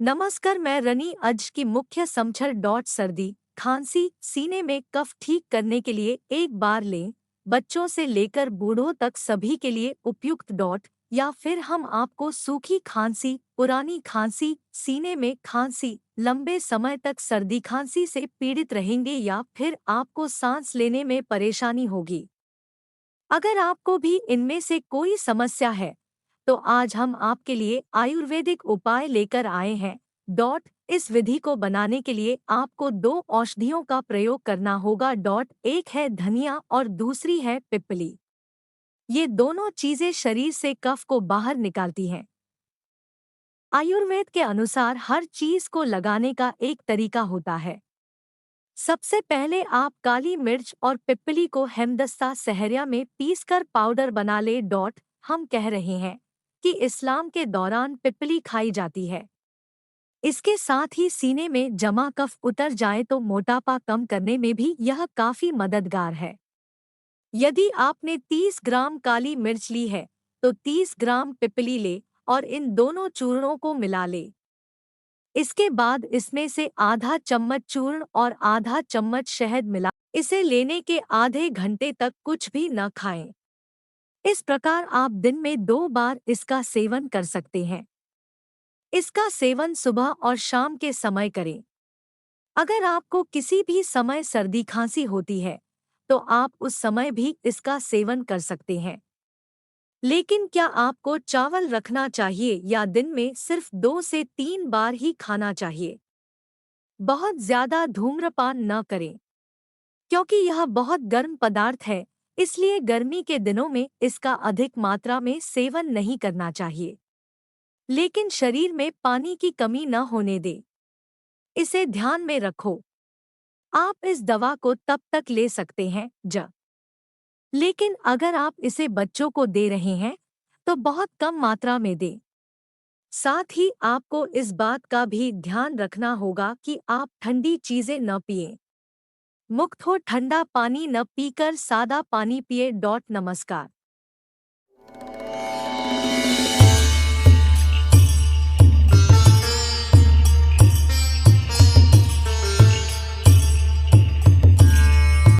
नमस्कार, मैं रनी। आज की मुख्य समझर डॉट सर्दी खांसी सीने में कफ ठीक करने के लिए एक बार लें, बच्चों से लेकर बूढ़ों तक सभी के लिए उपयुक्त डॉट। या फिर हम आपको सूखी खांसी, पुरानी खांसी, सीने में खांसी, लंबे समय तक सर्दी खांसी से पीड़ित रहेंगे या फिर आपको सांस लेने में परेशानी होगी। अगर आपको भी इनमें से कोई समस्या है तो आज हम आपके लिए आयुर्वेदिक उपाय लेकर आए हैं। डॉट इस विधि को बनाने के लिए आपको दो औषधियों का प्रयोग करना होगा। डॉट एक है धनिया और दूसरी है पिप्पली। ये दोनों चीजें शरीर से कफ को बाहर निकालती हैं। आयुर्वेद के अनुसार हर चीज को लगाने का एक तरीका होता है। सबसे पहले आप काली मिर्च और पिप्पली को हेमदस्ता सहरिया में पीसकर पाउडर बना ले। डॉट हम कह रहे हैं कि इस्लाम के दौरान पिप्पली खाई जाती है। इसके साथ ही सीने में जमा कफ उतर जाए तो मोटापा कम करने में भी यह काफी मददगार है। यदि आपने 30 ग्राम काली मिर्च ली है तो 30 ग्राम पिप्पली ले और इन दोनों चूर्णों को मिला ले। इसके बाद इसमें से आधा चम्मच चूर्ण और आधा चम्मच शहद मिला। इसे लेने के आधे घंटे तक कुछ भी न खाएं। इस प्रकार आप दिन में 2 बार इसका सेवन कर सकते हैं। इसका सेवन सुबह और शाम के समय करें। अगर आपको किसी भी समय सर्दी खांसी होती है तो आप उस समय भी इसका सेवन कर सकते हैं। लेकिन क्या आपको चावल रखना चाहिए या दिन में सिर्फ 2 से 3 बार ही खाना चाहिए? बहुत ज्यादा धूम्रपान न करें क्योंकि यह बहुत गर्म पदार्थ है, इसलिए गर्मी के दिनों में इसका अधिक मात्रा में सेवन नहीं करना चाहिए। लेकिन शरीर में पानी की कमी न होने दे, इसे ध्यान में रखो। आप इस दवा को तब तक ले सकते हैं जब, लेकिन अगर आप इसे बच्चों को दे रहे हैं तो बहुत कम मात्रा में दें। साथ ही आपको इस बात का भी ध्यान रखना होगा कि आप ठंडी चीजें न पिएं। मुक्त हो ठंडा पानी न पीकर सादा पानी पिए। नमस्कार।